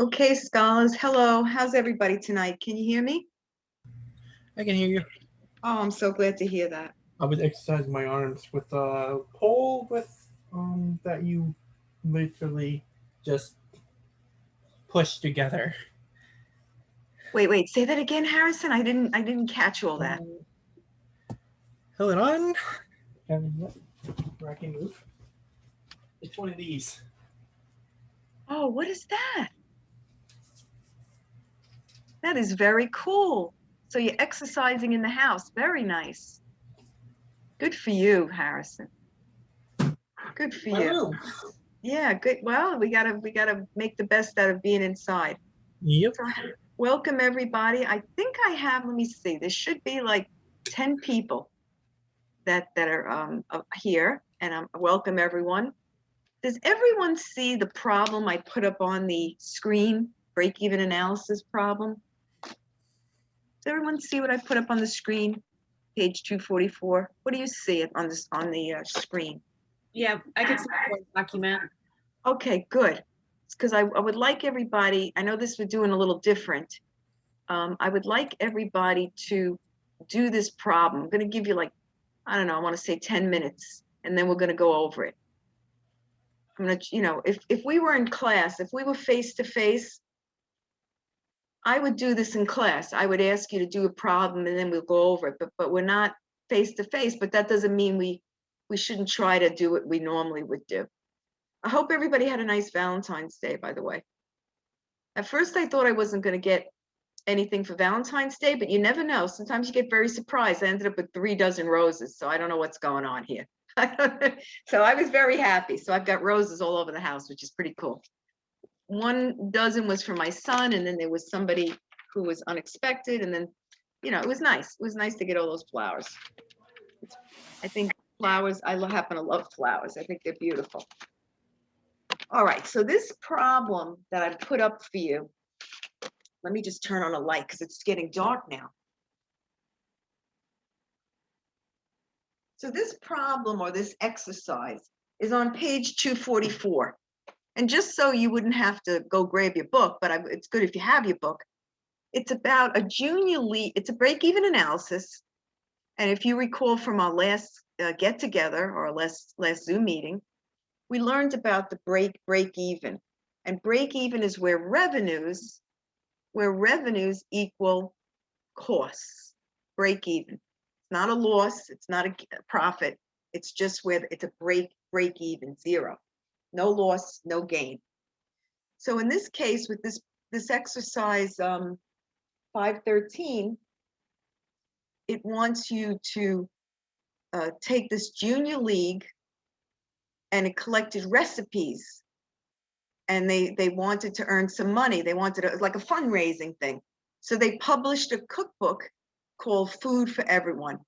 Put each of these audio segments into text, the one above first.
Okay, scholars, hello. How's everybody tonight? Can you hear me? I can hear you. Oh, I'm so glad to hear that. I was exercising my arms with a pole that you literally just push together. Wait, say that again, Harrison. I didn't catch all that. Hold on. Where I can move. It's one of these. Oh, what is that? That is very cool. So you're exercising in the house. Very nice. Good for you, Harrison. Good for My you. room. Yeah, good. Well, we gotta make the best out of being inside. Yep. So welcome everybody. I think I have, let me see, there should be like 10 people that are here, and welcome everyone. Does everyone see the problem I put up on the screen? Break-even analysis problem. Does everyone see what I put up on the screen? Page 244. What do you see on the screen? Yeah, I could see the Word document. Okay, good. Because I would like everybody, I know this we're doing a little different. I would like everybody to do this problem. I'm going to give you like, I don't know, I want to say 10 minutes, and then we're going to go over it. I'm going to, if we were in class, if we were face to face, I would do this in class. I would ask you to do a problem and then we'll go over it, but we're not face to face, but that doesn't mean we shouldn't try to do what we normally would do. I hope everybody had a nice Valentine's Day, by the way. At first I thought I wasn't going to get anything for Valentine's Day, but you never know. Sometimes you get very surprised. I ended up with 3 dozen roses, so I don't know what's going on here. So I was very happy. So I've got roses all over the house, which is pretty cool. 1 dozen was for my son, and then there was somebody who was unexpected, and then, it was nice. It was nice to get all those flowers. I think flowers, I happen to love flowers. I think they're beautiful. All right, so this problem that I put up for you, let me just turn on a light because it's getting dark now. So this problem or this exercise is on page 244. And just so you wouldn't have to go grab your book, but it's good if you have your book. It's about a junior league, it's a break-even analysis. And if you recall from our last get together or last Zoom meeting, we learned about the break-even. And break-even is where revenues equal costs. Break-even. It's not a loss, it's not a profit. It's just where it's a break-even, zero. No loss, no gain. So in this case, with this exercise 513, it wants you to take this junior league, and it collected recipes, and they wanted to earn some money. They wanted like a fundraising thing. So they published a cookbook called Food for Everyone.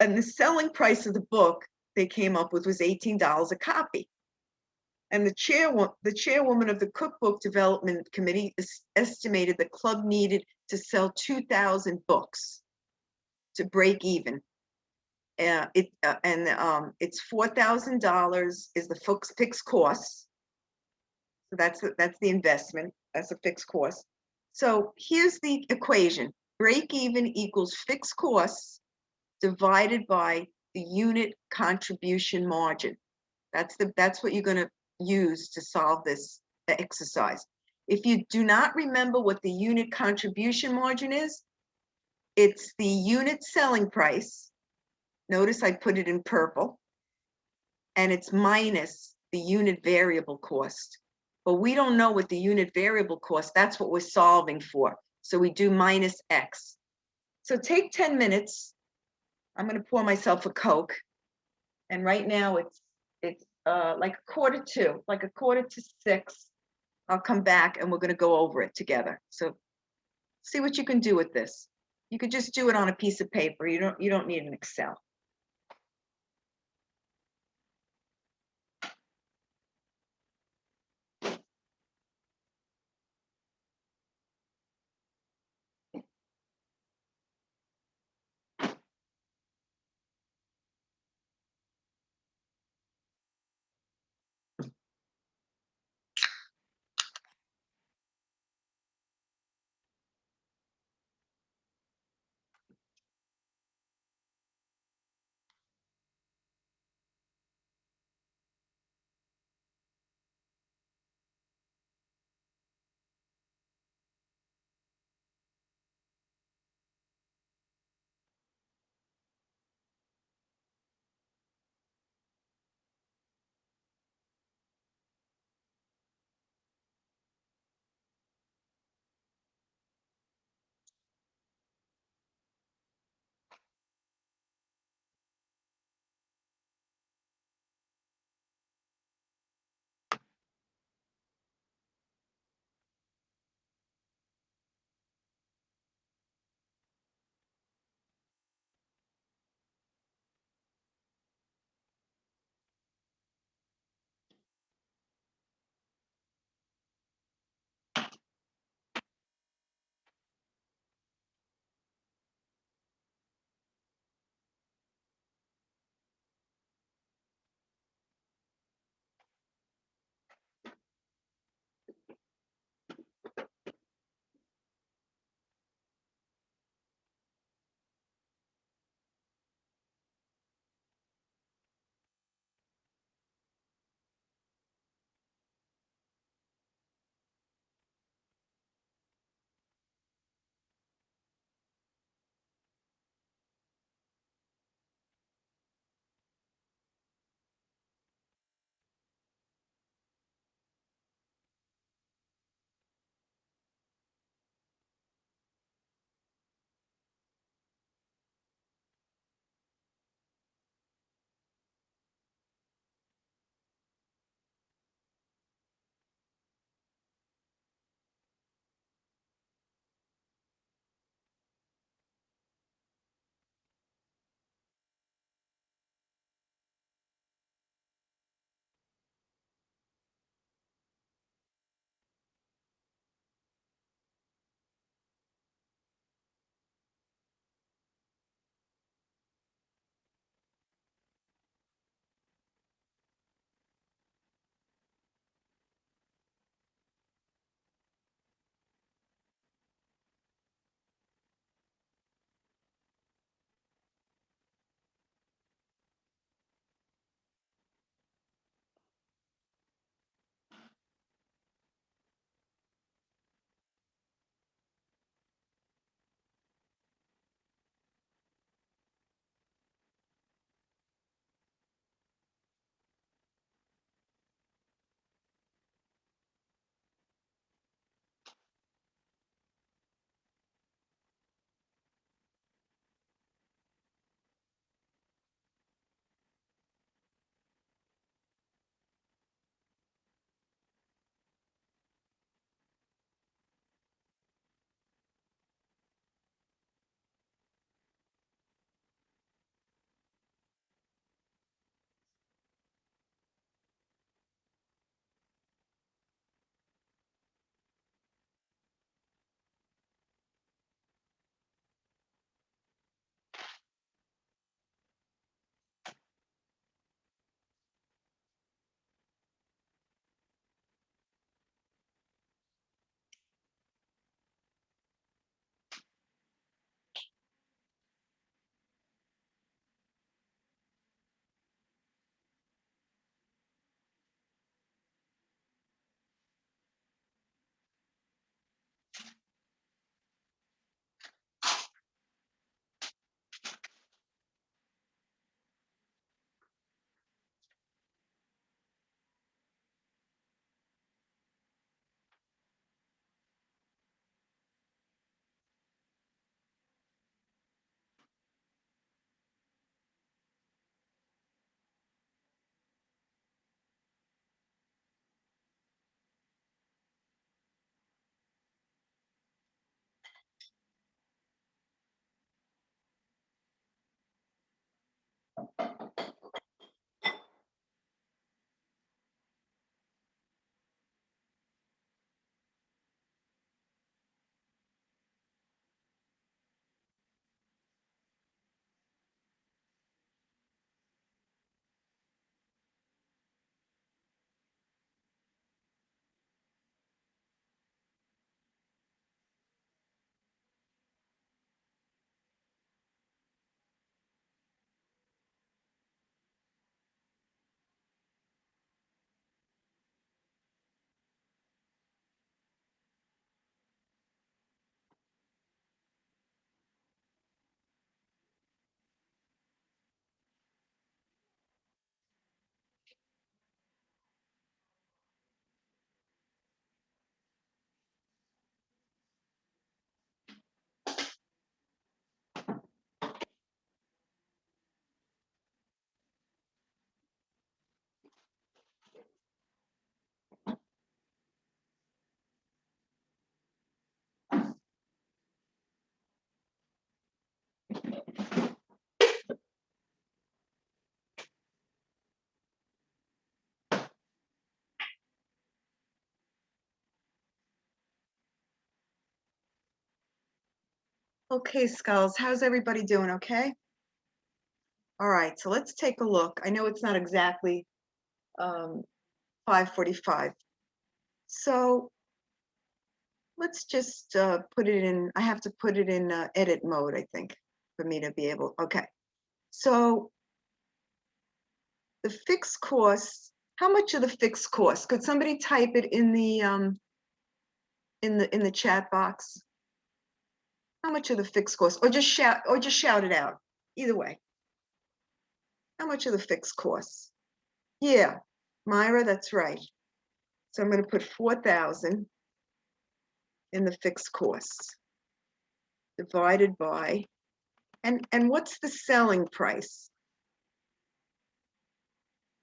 And the selling price of the book they came up with was $18 a copy. And the chairwoman of the cookbook development committee estimated the club needed to sell 2,000 books to break even. It's $4,000 is the fixed cost. So that's the investment. That's a fixed cost. So here's the equation: break even equals fixed costs divided by the unit contribution margin. That's what you're going to use to solve this exercise. If you do not remember what the unit contribution margin is, it's the unit selling price. Notice I put it in purple, and it's minus the unit variable cost. But we don't know what the unit variable cost, that's what we're solving for. So we do minus X. So take 10 minutes. I'm going to pour myself a Coke. And right now it's like a quarter to 6. I'll come back and we're going to go over it together. So see what you can do with this. You could just do it on a piece of paper. You don't need an Excel. Okay, Skulls, how's everybody doing? Okay? All right, so let's take a look. I know it's not exactly 5:45. So let's just put it in, I have to put it in edit mode, I think, for me to be able, okay. So the fixed costs, how much are the fixed costs? Could somebody type it in the chat box? How much are the fixed costs? Or just shout it out. Either way. How much are the fixed costs? Yeah, Myra, that's right. So I'm going to put 4,000 in the fixed costs divided by, and what's the selling price?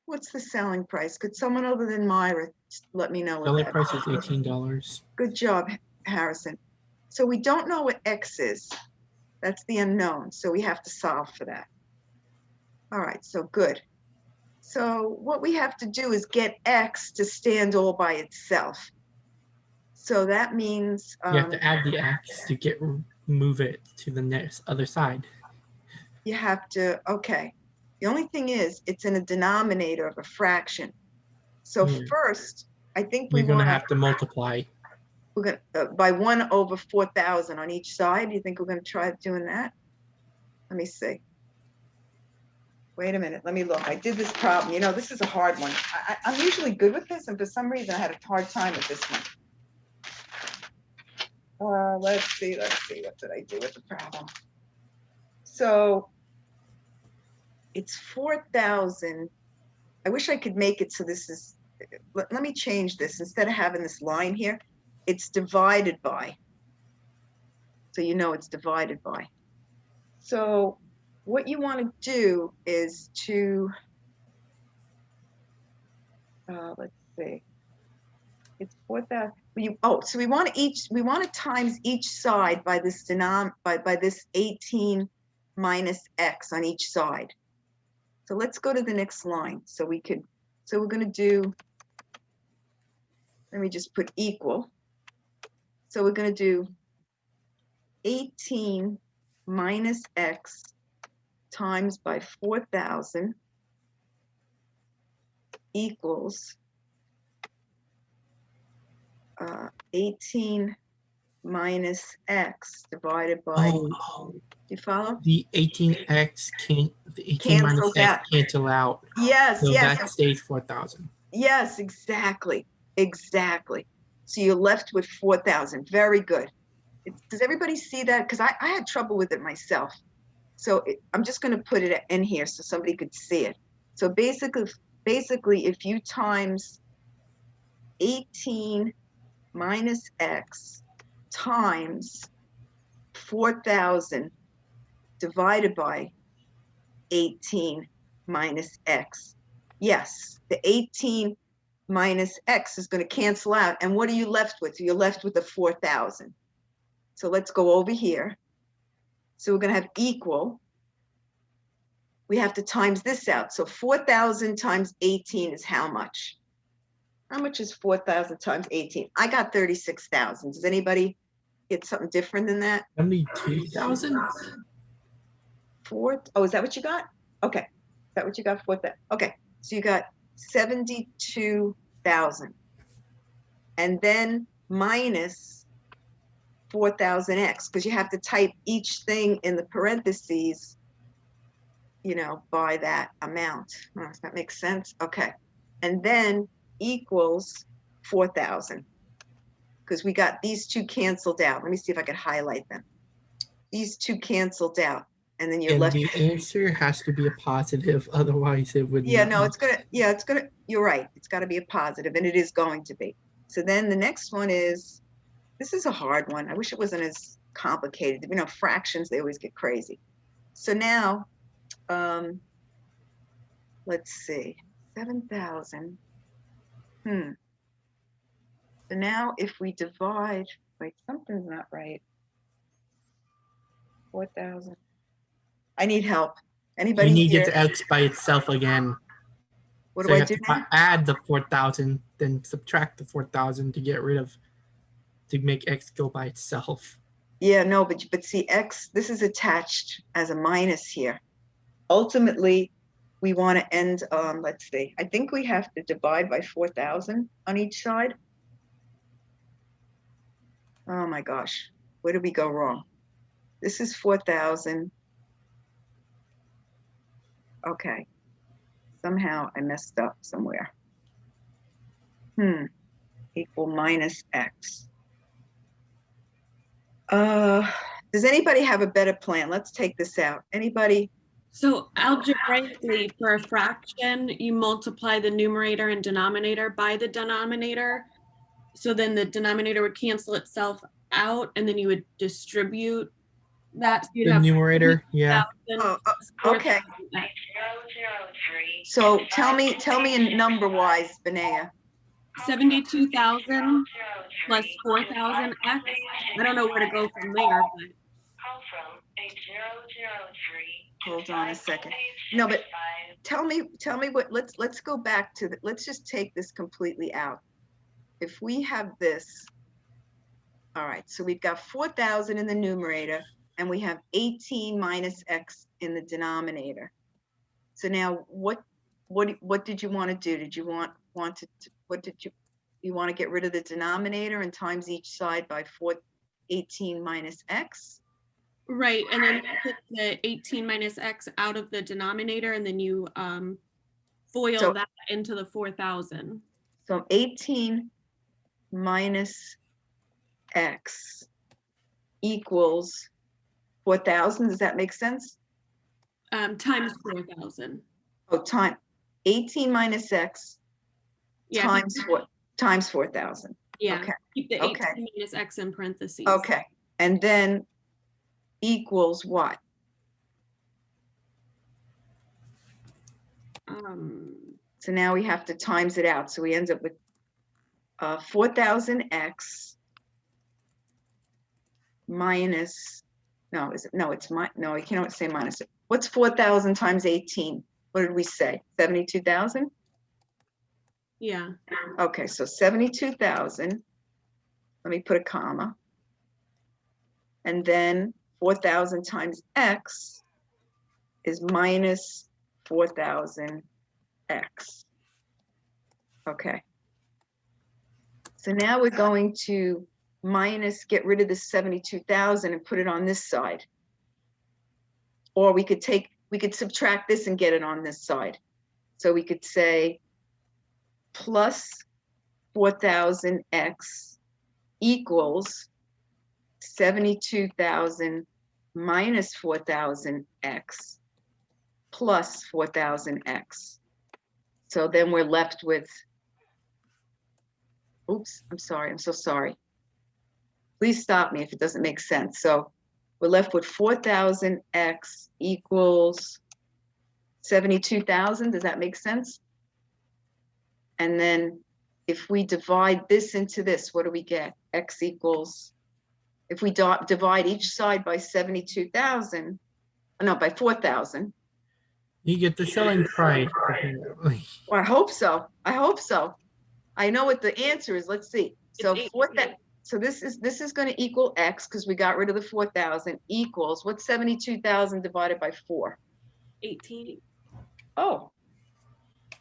What's the selling price? Could someone other than Myra let me know what Selling that price is $18. Good job, Harrison. So we don't know what X is. That's the unknown. So we have to solve for that. All right, so good. So what we have to do is get X to stand all by itself. So that means You have to add the x to move it to the next other side. you have to, okay. The only thing is, it's in a denominator of a fraction. So Yeah. first, I think we You're going want to have to multiply. we're going by 1 over 4,000 on each side. You think we're going to try doing that? Let me see. Wait a minute, let me look. I did this problem. You know, this is a hard one. I'm usually good with this, and for some reason I had a hard time with this one. Let's see, what did I do with the problem? So it's 4,000. I wish I could make it so this is, let me change this. Instead of having this line here, it's divided by. So you know it's divided by. So what you want to do is to, let's see, it's 4,000. So we want to times each side by this by this 18 minus x on each side. So let's go to the next line. So we're going to do, let me just put equal. So we're going to do 18 minus x times by 4,000 equals 18 minus x divided by, you follow? The 18x can't, the 18 minus Cancels x out. cancel out. Yes, So yes. that stays 4,000. Yes, exactly. Exactly. So you're left with 4,000. Very good. Does everybody see that? Because I had trouble with it myself. So I'm just going to put it in here so somebody could see it. So basically, if you times 18 minus x times 4,000 divided by 18 minus x. Yes, the 18 minus x is going to cancel out. And what are you left with? You're left with the 4,000. So let's go over here. So we're going to have equal. We have to times this out. So 4,000 times 18 is how much? How much is 4,000 times 18? I got 36,000. Does anybody get something different than that? 72,000? Oh, is that what you got? Okay. Is that what you got? 4,000. Okay. So you got 72,000. And then minus 4,000x, because you have to type each thing in the parentheses, you know, by that amount. Does that make sense? Okay. And then equals 4,000, because we got these two canceled out. Let me see if I could highlight them. These two canceled out, and then you're And left. the answer has to be a positive, otherwise it would Yeah, not. no, it's gonna, you're right. It's got to be a positive, and it is going to be. So then the next one is, this is a hard one. I wish it wasn't as complicated. You know, fractions, they always get crazy. So now, let's see, 7,000. So now if we divide, wait, something's not right. 4,000. I need help. Anybody You need here? to get x by itself again. What So do you I have do to now? add the 4,000, then subtract the 4,000 to get rid of, to make x go by itself. Yeah, no, but see, X, this is attached as a minus here. Ultimately, we want to end, let's see, I think we have to divide by 4,000 on each side. Oh my gosh, where did we go wrong? This is 4,000. Okay, somehow I messed up somewhere. Equal minus X. Does anybody have a better plan? Let's take this out. Anybody? So algebraically, for a fraction, you multiply the numerator and denominator by the denominator. So then the denominator would cancel itself out, and then you would distribute that. So you'd The have numerator, yeah. 4,000 Okay. 4,000. So tell me in number wise, Benea. 72,000 plus 4,000x. I don't know where to go from there, but Hold on a second. No, but tell me what, let's go back to the, let's just take this completely out. If we have this, all right, so we've got 4,000 in the numerator and we have 18 minus X in the denominator. So now what did you want to do? Did you want to, what did you want to get rid of the denominator and times each side by 18 minus X? right, and then you put the 18 minus x out of the denominator, and then you FOIL that into the 4,000. So 18 minus X equals 4,000. Does that make sense? Times 4,000. Oh, 18 minus X times 4,000. Yeah. Okay. Keep the 18 minus x in parentheses. Okay. And then equals what? So now we have to times it out. So we end up with 4,000x minus, no, is it, no, it's no, I can't say minus it. What's 4,000 times 18? What did we say? 72,000? Yeah. Okay, so 72,000. Let me put a comma. And then 4,000 times x is minus 4,000x. Okay. So now we're going to get rid of the 72,000 and put it on this side. Or we could subtract this and get it on this side. So we could say plus 4,000x equals 72,000 minus 4,000x plus 4,000x. So then we're left with, oops, I'm sorry, I'm so sorry. Please stop me if it doesn't make sense. So we're left with 4,000x equals 72,000. Does that make sense? And then if we divide this into this, what do we get? X equals, if we divide each side by 72,000, no, by 4,000. You get the selling price. Well, I hope so. I hope so. I know what the answer is. Let's see. So so this is going to equal X because we got rid of the 4,000 equals, what's 72,000 divided by 4? 18. Oh,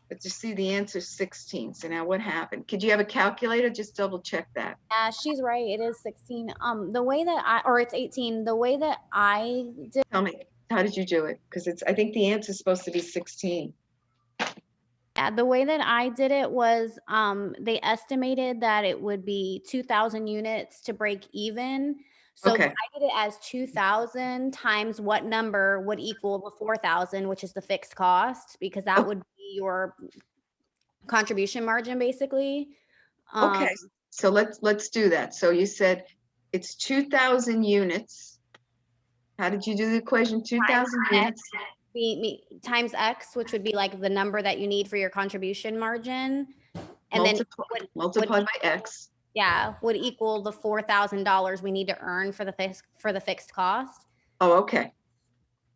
but you see the answer is 16. So now what happened? Could you have a calculator? Just double check that. Yeah, she's right. It is 16. The way that or it's 18. The way that I did. Tell me, how did you do it? Because I think the answer is supposed to be 16. Yeah, the way that I did it was they estimated that it would be 2,000 units to break even. So Okay. I did it as 2,000 times what number would equal the 4,000, which is the fixed cost, because that would be your contribution margin, basically. Okay, so let's do that. So you said it's 2,000 units. How did you do the equation? 2,000 units. Times X, which would be like the number that you need for your contribution margin. And then multiplied by X. Yeah, would equal the $4,000 we need to earn for the fixed cost. Oh, okay.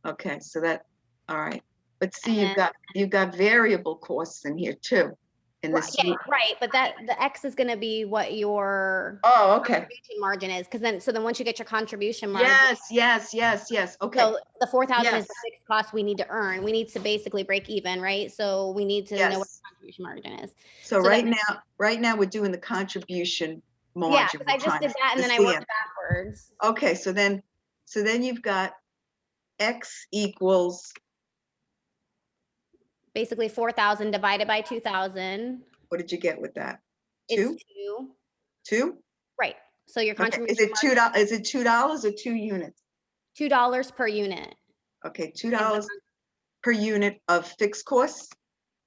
Okay, so that, all right. But see, you've got variable costs in here too. in Right, this. yeah, right, but the X is gonna be what your Oh, okay. contribution margin is, because then once you get your contribution margin. Yes. Okay. So the 4,000 is the Yes. fixed cost we need to earn. We need to basically break even, right? So we need to know what Yes. the contribution margin is. So So right now we're doing the contribution Yeah, margin. because I just did that and then I see worked it. backwards. Okay, so then you've got X equals, Basically 4,000 divided by 2,000. what did you get with that? It's 2? 2. 2? Right. So your Okay, contribution is it $2? margin Is it $2 or 2 units? $2 per unit. Okay, $2 per unit of fixed costs?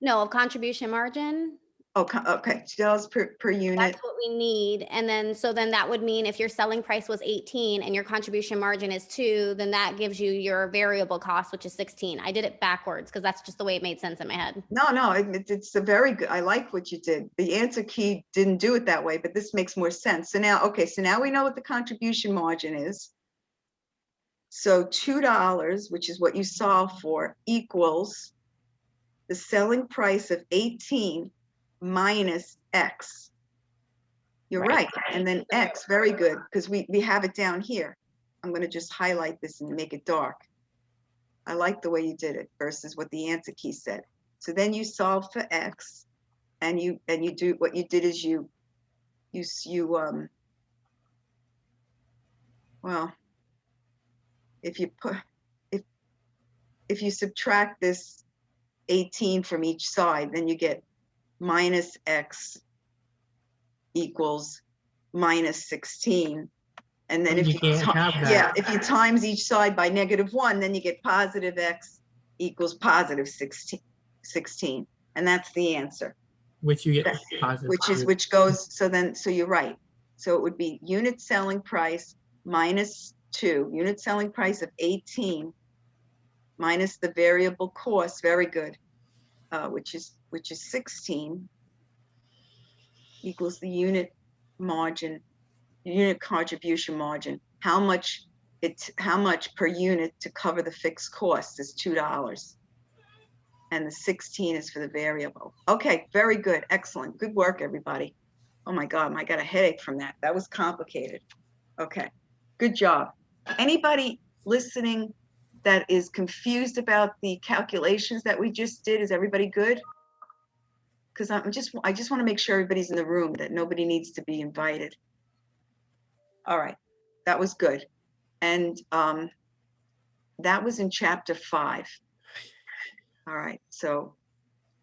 No, of contribution margin. Oh, okay, $2 per unit. That's what we need. And then, so then that would mean if your selling price was 18 and your contribution margin is 2, then that gives you your variable cost, which is 16. I did it backwards because that's just the way it made sense in my head. No, it's a very good, I like what you did. The answer key didn't do it that way, but this makes more sense. So now, okay, so now we know what the contribution margin is. So $2, which is what you solve for, equals the selling price of 18 minus X. You're right. And then X, very good, because we have it down here. I'm going to just highlight this and make it dark. I like the way you did it versus what the answer key said. So then you solve for X, and you do what you did is well, if you subtract this 18 from each side, then you get minus X equals minus 16. And then if you times each side by -1, then you get positive X equals positive 16. And that's the answer. Which you get positive. So you're right. So it would be unit selling price minus 2, unit selling price of 18 minus the variable cost, very good, which is 16, equals the unit margin, unit contribution margin. How much per unit to cover the fixed cost is $2. And the 16 is for the variable. Okay, very good, excellent, good work, everybody. Oh my God, I got a headache from that. That was complicated. Okay, good job. Anybody listening that is confused about the calculations that we just did? Is everybody good? Because I just want to make sure everybody's in the room, that nobody needs to be invited. All right, that was good. And that was in chapter 5. All right, so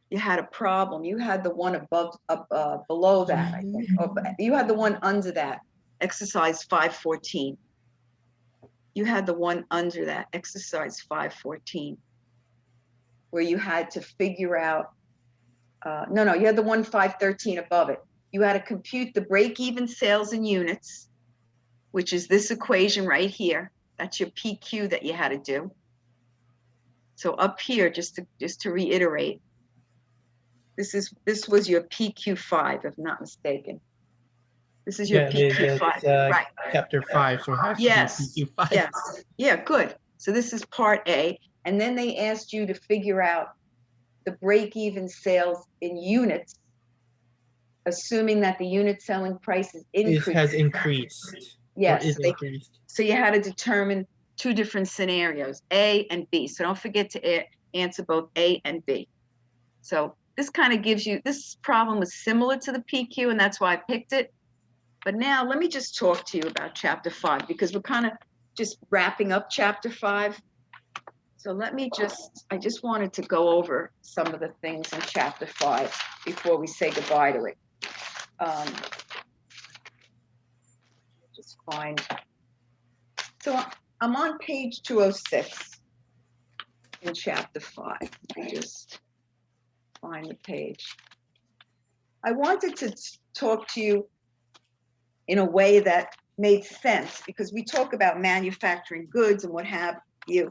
you had a problem. You had the one below that, I think. Oh, you had the one under that, exercise 514. You had the one under that, exercise 514, where you had to figure out, no, you had the one 513 above it. You had to compute the break-even sales in units, which is this equation right here. That's your PQ that you had to do. So up here, just to reiterate, this was your PQ5, if not mistaken. This is your PQ5, right? Chapter 5, so it has yes, to be PQ5. Yes, yeah, good. So this is part A, and then they asked you to figure out the break-even sales in units, assuming that the unit selling price is increased. It has increased. Yes, increased. So you had to determine 2 different scenarios, A and B. So don't forget to answer both A and B. So this kind of gives you, this problem was similar to the PQ, and that's why I picked it. But now let me just talk to you about chapter 5, because we're kind of just wrapping up chapter 5. So I just wanted to go over some of the things in chapter 5 before we say goodbye to it. Just find. So I'm on page 206 in chapter 5. Let me just find the page. I wanted to talk to you in a way that made sense, because we talk about manufacturing goods and what have you,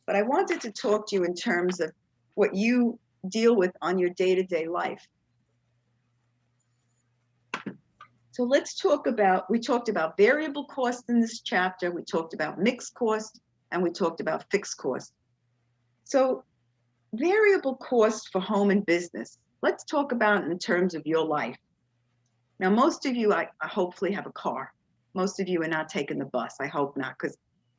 but I wanted to talk to you in terms of what you deal with on your day-to-day life. So let's talk about, we talked about variable cost in this chapter, we talked about mixed cost, and we talked about fixed cost. So variable cost for home and business, let's talk about it in terms of your life. Now, most of you, I hopefully have a car. Most of you are not taking the bus. I hope not, because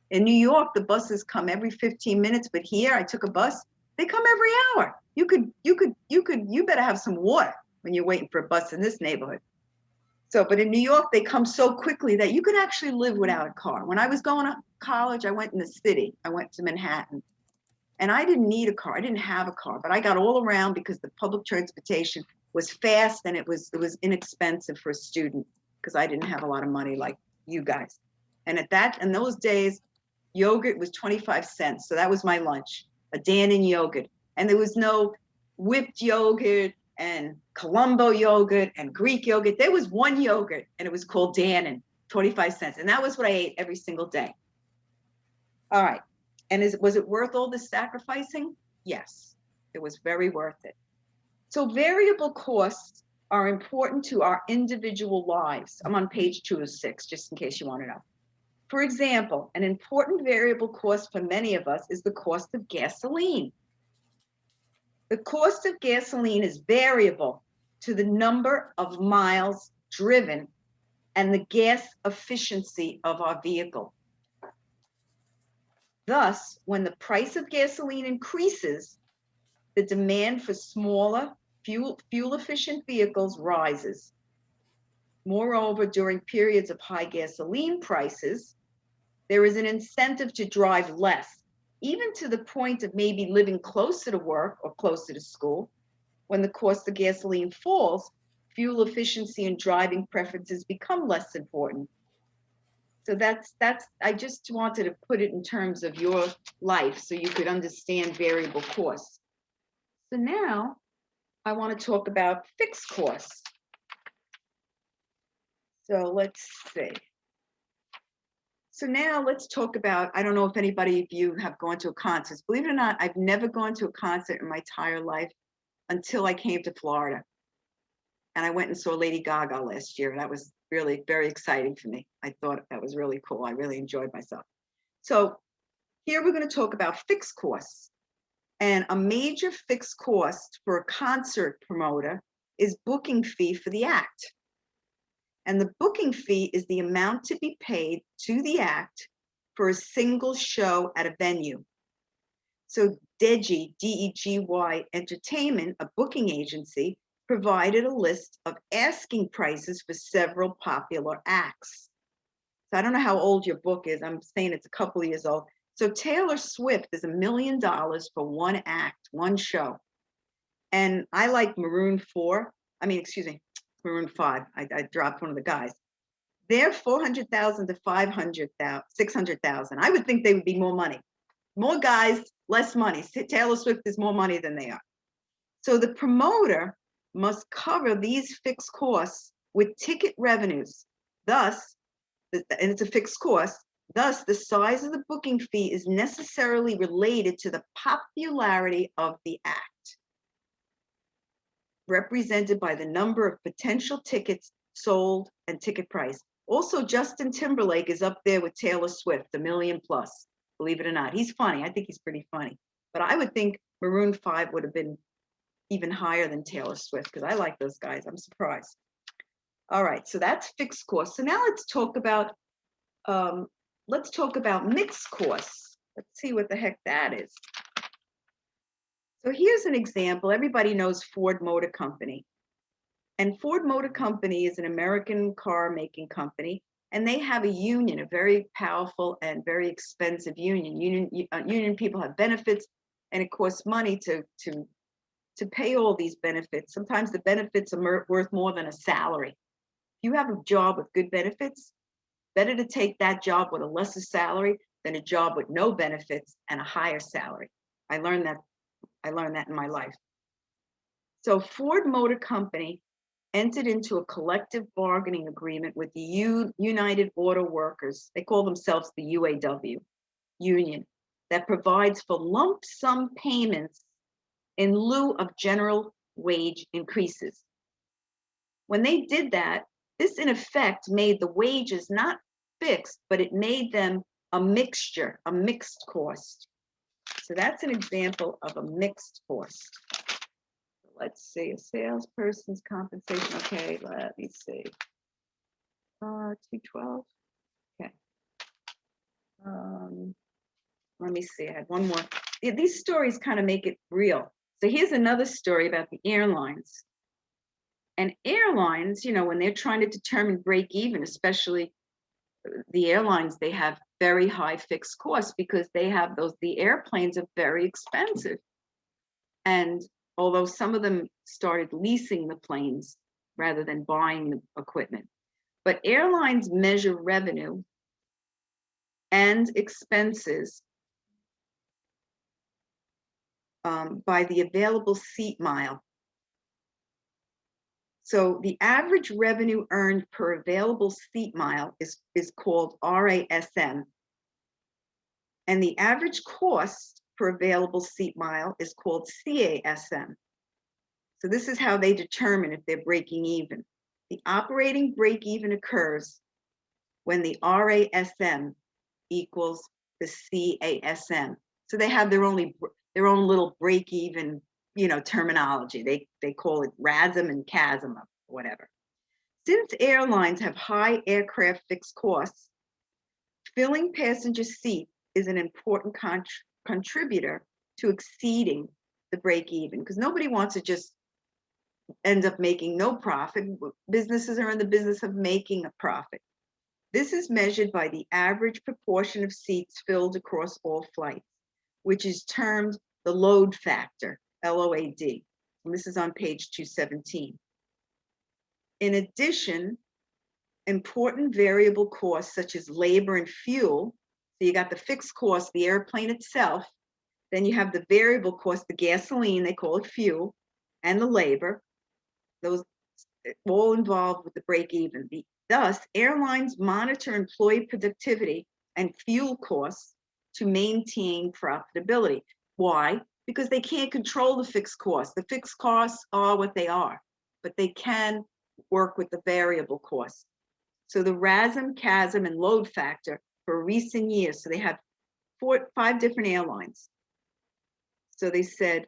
in New York, the buses come every 15 minutes, but here I took a bus, they come every hour. You better have some water when you're waiting for a bus in this neighborhood. So, but in New York, they come so quickly that you could actually live without a car. When I was going to college, I went in the city. I went to Manhattan. And I didn't need a car. I didn't have a car, but I got all around because the public transportation was fast and it was inexpensive for a student because I didn't have a lot of money like you guys. And in those days, yogurt was 25 cents. So that was my lunch, a Dannon yogurt. And there was no whipped yogurt and Colombo yogurt and Greek yogurt. There was one yogurt and it was called Dannon, 25 cents. And that was what I ate every single day. All right. And was it worth all this sacrificing? Yes, it was very worth it. So variable costs are important to our individual lives. I'm on page 206, just in case you want to know. For example, an important variable cost for many of us is the cost of gasoline. The cost of gasoline is variable to the number of miles driven and the gas efficiency of our vehicle. Thus, when the price of gasoline increases, the demand for smaller, fuel-efficient vehicles rises. Moreover, during periods of high gasoline prices, there is an incentive to drive less, even to the point of maybe living closer to work or closer to school. When the cost of gasoline falls, fuel efficiency and driving preferences become less important. So that's I just wanted to put it in terms of your life so you could understand variable costs. So now I want to talk about fixed costs. So let's see. So now let's talk about, I don't know if anybody of you have gone to a concert. Believe it or not, I've never gone to a concert in my entire life until I came to Florida. And I went and saw Lady Gaga last year. And that was really very exciting for me. I thought that was really cool. I really enjoyed myself. So here we're going to talk about fixed costs. And a major fixed cost for a concert promoter is booking fee for the act. And the booking fee is the amount to be paid to the act for a single show at a venue. So DEGY, D-E-G-Y Entertainment, a booking agency, provided a list of asking prices for several popular acts. So I don't know how old your book is. I'm saying it's a couple of years old. So Taylor Swift is $1 million for one act, one show. And I like Maroon 5. I dropped one of the guys. They're 400,000 to 500,000, 600,000. I would think they would be more money. More guys, less money. Taylor Swift is more money than they are. So the promoter must cover these fixed costs with ticket revenues. Thus, and it's a fixed cost, thus the size of the booking fee is necessarily related to the popularity of the act, represented by the number of potential tickets sold and ticket price. Also, Justin Timberlake is up there with Taylor Swift, $1 million plus, believe it or not. He's funny. I think he's pretty funny. But I would think Maroon 5 would have been even higher than Taylor Swift because I like those guys. I'm surprised. All right, so that's fixed costs. So now let's talk about mixed costs. Let's see what the heck that is. So here's an example. Everybody knows Ford Motor Company. And Ford Motor Company is an American car making company, and they have a union, a very powerful and very expensive union. Union people have benefits, and it costs money to pay all these benefits. Sometimes the benefits are worth more than a salary. If you have a job with good benefits, better to take that job with a lesser salary than a job with no benefits and a higher salary. I learned that in my life. So Ford Motor Company entered into a collective bargaining agreement with the United Auto Workers. They call themselves the UAW union, that provides for lump sum payments in lieu of general wage increases. When they did that, this in effect made the wages not fixed, but it made them a mixture, a mixed cost. So that's an example of a mixed cost. let's see, a salesperson's compensation. Okay, let me see. 212. Okay. Let me see. I had one more. Yeah, these stories kind of make it real. So here's another story about the airlines. And airlines, you know, when they're trying to determine break even, especially the airlines, they have very high fixed costs because they have the airplanes are very expensive. And although some of them started leasing the planes rather than buying the equipment, but airlines measure revenue and expenses by the available seat mile. So the average revenue earned per available seat mile is called RASM. And the average cost per available seat mile is called CASM. So this is how they determine if they're breaking even. The operating break even occurs when the RASM equals the CASM. So they have their own little break even, you know, terminology. They call it RASM and CASM or whatever. Since airlines have high aircraft fixed costs, filling passenger seats is an important contributor to exceeding the break even, because nobody wants to just end up making no profit. Businesses are in the business of making a profit. This is measured by the average proportion of seats filled across all flights, which is termed the load factor, LOAD. And this is on page 217. In addition, important variable costs such as labor and fuel, so you got the fixed cost, the airplane itself, then you have the variable cost, the gasoline, they call it fuel, and the labor, those all involved with the break even. Thus, airlines monitor employee productivity and fuel costs to maintain profitability. Why? Because they can't control the fixed costs. The fixed costs are what they are, but they can work with the variable costs. So the RASM, CASM, and load factor for recent years, so they have 5 different airlines. So they said,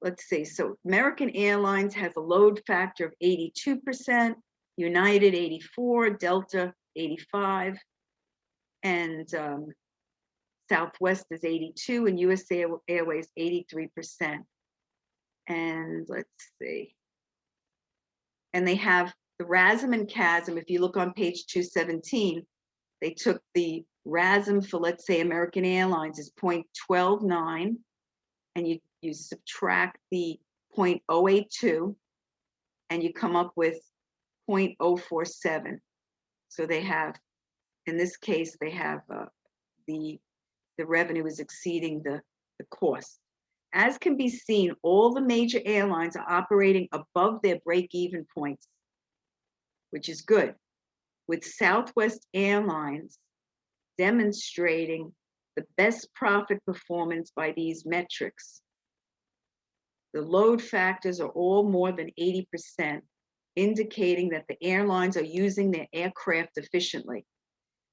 let's see, so American Airlines has a load factor of 82%, United 84, Delta 85, and Southwest is 82, and US Airways 83%. And let's see. And they have the RASM and CASM. If you look on page 217, they took the RASM for, let's say, American Airlines is 0.129, and you subtract the 0.082, and you come up with 0.047. So they have, in this case, they have the revenue is exceeding the cost. As can be seen, all the major airlines are operating above their break-even points, which is good, with Southwest Airlines demonstrating the best profit performance by these metrics. The load factors are all more than 80%, indicating that the airlines are using their aircraft efficiently.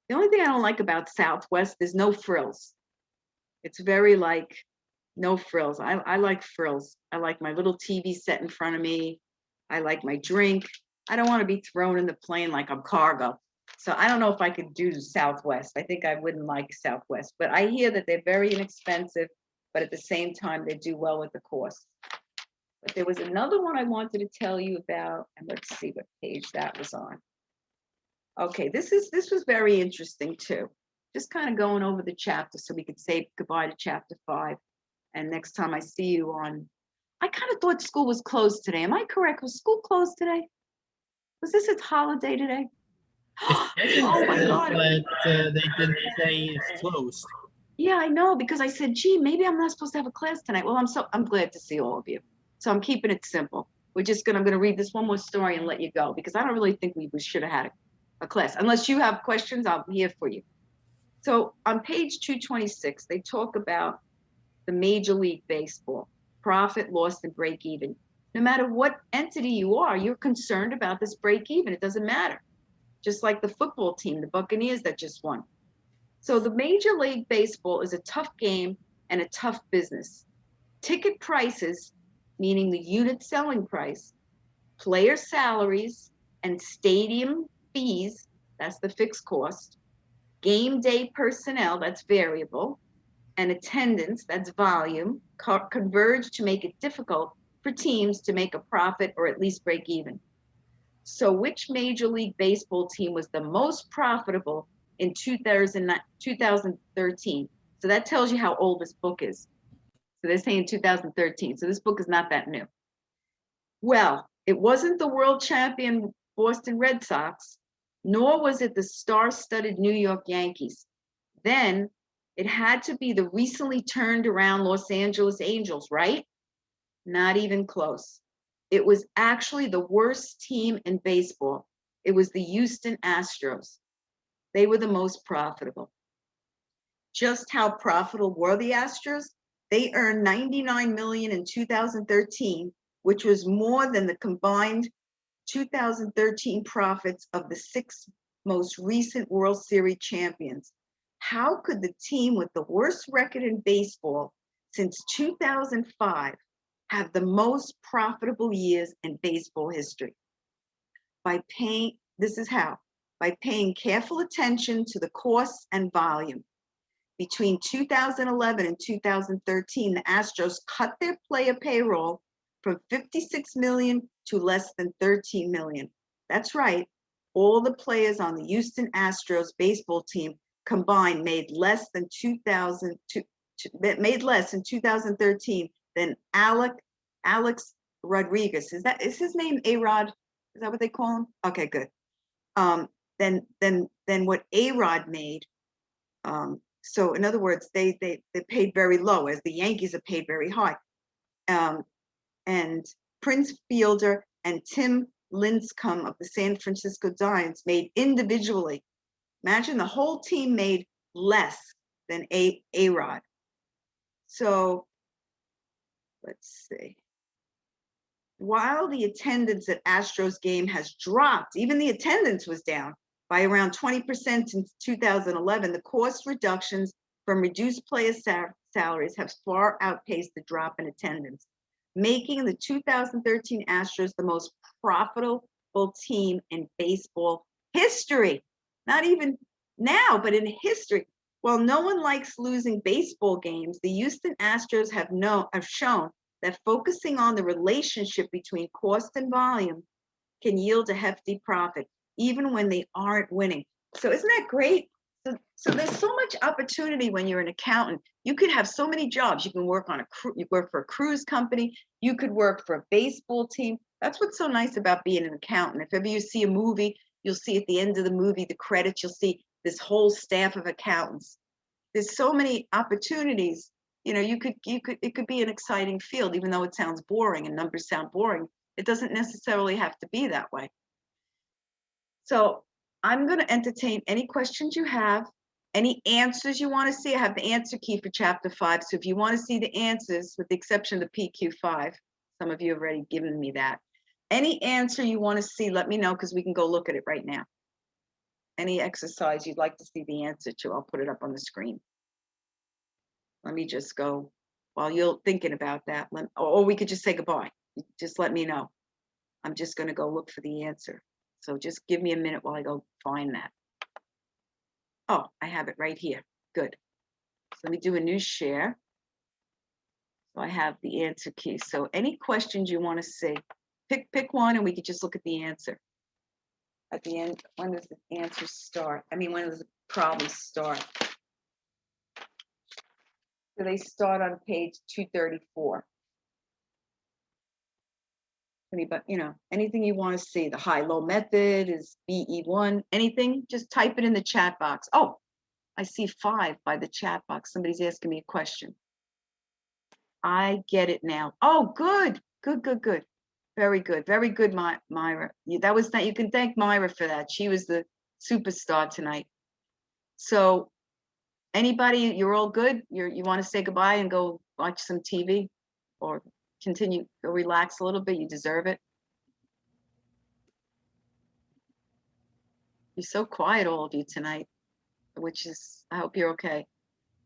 The only thing I don't like about Southwest is no frills. It's very like no frills. I like frills. I like my little TV set in front of me. I like my drink. I don't want to be thrown in the plane like I'm cargo. So I don't know if I could do Southwest. I think I wouldn't like Southwest, but I hear that they're very inexpensive, but at the same time, they do well with the cost. But there was another one I wanted to tell you about, and let's see what page that was on. Okay, this was very interesting too. Just kind of going over the chapter so we could say goodbye to chapter 5. And next time I see you on, I kind of thought school was closed today. Am I correct? Was school closed today? Was this its holiday today? Oh my God. But they didn't say it's closed. Yeah, I know, because I said, gee, maybe I'm not supposed to have a class tonight. Well, I'm glad to see all of you. So I'm keeping it simple. I'm gonna read this one more story and let you go, because I don't really think we should have had a class. Unless you have questions, I'll be here for you. So on page 226, they talk about the Major League Baseball, profit, loss, and break even. No matter what entity you are, you're concerned about this break even. It doesn't matter. Just like the football team, the Buccaneers that just won. So the Major League Baseball is a tough game and a tough business. Ticket prices meaning the unit selling price, player salaries and stadium fees, that's the fixed cost, game day personnel, that's variable, and attendance, that's volume, converge to make it difficult for teams to make a profit or at least break even. So which Major League Baseball team was the most profitable in 2013? So that tells you how old this book is. So they're saying 2013. So this book is not that new. Well, it wasn't the world champion Boston Red Sox, nor was it the star-studded New York Yankees. Then it had to be the recently turned around Los Angeles Angels, right? Not even close. It was actually the worst team in baseball. It was the Houston Astros. They were the most profitable. Just how profitable were the Astros? They earned 99 million in 2013, which was more than the combined 2013 profits of the 6 most recent World Series champions. How could the team with the worst record in baseball since 2005 have the most profitable years in baseball history? By paying careful attention to the costs and volume. Between 2011 and 2013, the Astros cut their player payroll from 56 million to less than 13 million. That's right. All the players on the Houston Astros baseball team combined made less in 2013 than Alex Rodriguez. Is his name A-Rod? Is that what they call him? Okay, good. Then what A-Rod made. So in other words, they paid very low, as the Yankees have paid very high. And Prince Fielder and Tim Lincecum of the San Francisco Giants made individually. Imagine the whole team made less than A-Rod. So let's see. While the attendance at Astros game has dropped, even the attendance was down by around 20% since 2011, the cost reductions from reduced player salaries have far outpaced the drop in attendance, making the 2013 Astros the most profitable team in baseball history. Not even now, but in history. While no one likes losing baseball games, the Houston Astros have shown that focusing on the relationship between cost and volume can yield a hefty profit, even when they aren't winning. So isn't that great? So there's so much opportunity when you're an accountant. You could have so many jobs. You can work on you work for a cruise company. You could work for a baseball team. That's what's so nice about being an accountant. If ever you see a movie, you'll see at the end of the movie, the credits, you'll see this whole staff of accountants. There's so many opportunities. You know, it could be an exciting field, even though it sounds boring and numbers sound boring. It doesn't necessarily have to be that way. So I'm going to entertain any questions you have, any answers you want to see. I have the answer key for chapter 5. So if you want to see the answers, with the exception of the PQ5, some of you have already given me that. Any answer you want to see, let me know, because we can go look at it right now. Any exercise you'd like to see the answer to, I'll put it up on the screen. Let me just go, while you're thinking about that, or we could just say goodbye. Just let me know. I'm just going to go look for the answer. So just give me a minute while I go find that. Oh, I have it right here. Good. So let me do a new share. So I have the answer key. So any questions you want to see, pick one and we could just look at the answer. At the end, when does the answer start? I mean, when does the problem start? So they start on page 234. But you know, anything you want to see, the high-low method is BE1, anything, just type it in the chat box. Oh, I see 5 by the chat box. Somebody's asking me a question. I get it now. Oh, good. Very good, Myra. That was that. You can thank Myra for that. She was the superstar tonight. So anybody, you're all good? You want to say goodbye and go watch some TV or continue, go relax a little bit? You deserve it. You're so quiet, all of you tonight, which is, I hope you're okay.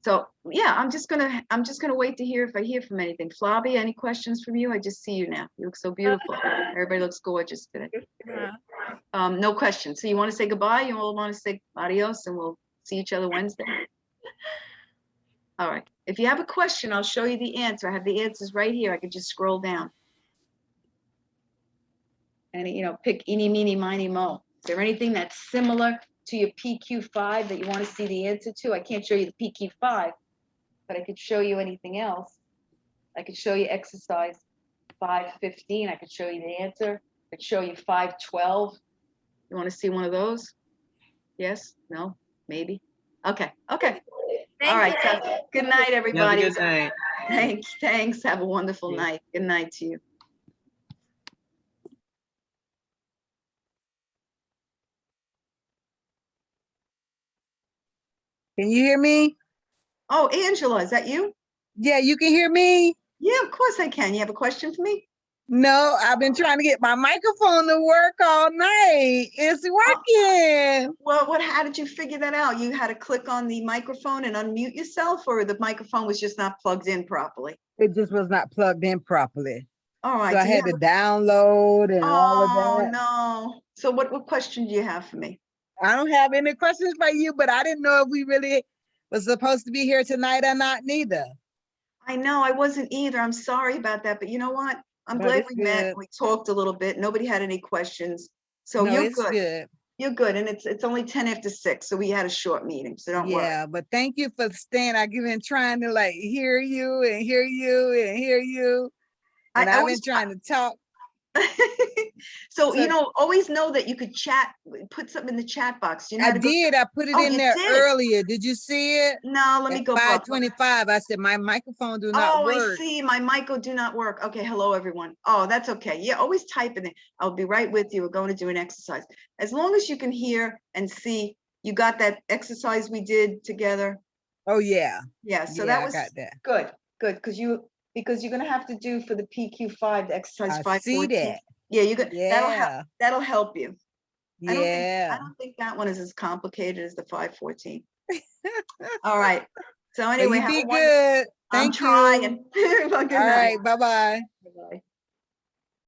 So yeah, I'm just gonna wait to hear if I hear from anything. Flobby, any questions from you? I just see you now. You look so beautiful. Everybody looks gorgeous today. No questions. So you want to say goodbye? You all want to say adios, and we'll see each other Wednesday. All right. If you have a question, I'll show you the answer. I have the answers right here. I could just scroll down. And pick eeny, meeny, miny, mo. Is there anything that's similar to your PQ5 that you want to see the answer to? I can't show you the PQ5, but I could show you anything else. I could show you exercise 515. I could show you the answer. I could show you 512. You want to see one of those? Yes? No? Maybe? Okay. Okay. All right. So, good night, everybody. Have a good night. Thanks. Have a wonderful night. Good night to you. Can you hear me? Oh, Angela, is that you? Yeah, you can hear me? Yeah, of course I can. You have a question for me? No, I've been trying to get my microphone to work all night. It's working. Well, how did you figure that out? You had to click on the microphone and unmute yourself, or the microphone was just not plugged in properly? It just was not plugged in properly. All right. So I had to download and all of Oh, that. no. So what question do you have for me? I don't have any questions for you, but I didn't know if we really was supposed to be here tonight or not, neither. I know I wasn't either. I'm sorry about that, but you know what? I'm But glad it's we met. good. We talked a little bit. Nobody had any questions. So No, you're it's good. good. You're good. And it's only 10 after 6. So we had a short meeting. So don't worry. Yeah, but thank you for staying. I've been trying to like hear you and hear you and hear you. And I've been trying to talk. So, always know that you could chat, put something in the chat box. I did. I put it in there earlier. Did you see it? No, let me go back. 5:25. I said my microphone do not work. I see. My mic do not work. Okay. Hello, everyone. Oh, that's okay. Yeah, always type in it. I'll be right with you. We're going to do an exercise. As long as you can hear and see, you got that exercise we did together. Oh yeah. Yeah. So yeah, that was I got that. good. Good. Because you're going to have to do for the PQ5, the exercise 514. See that. Yeah, you got. Yeah. That'll help you. Yeah. I don't think that one is as complicated as the 514. All right. So anyway, you be good. I'm Thank you. trying. Good All night. right. Bye-bye. Bye-bye.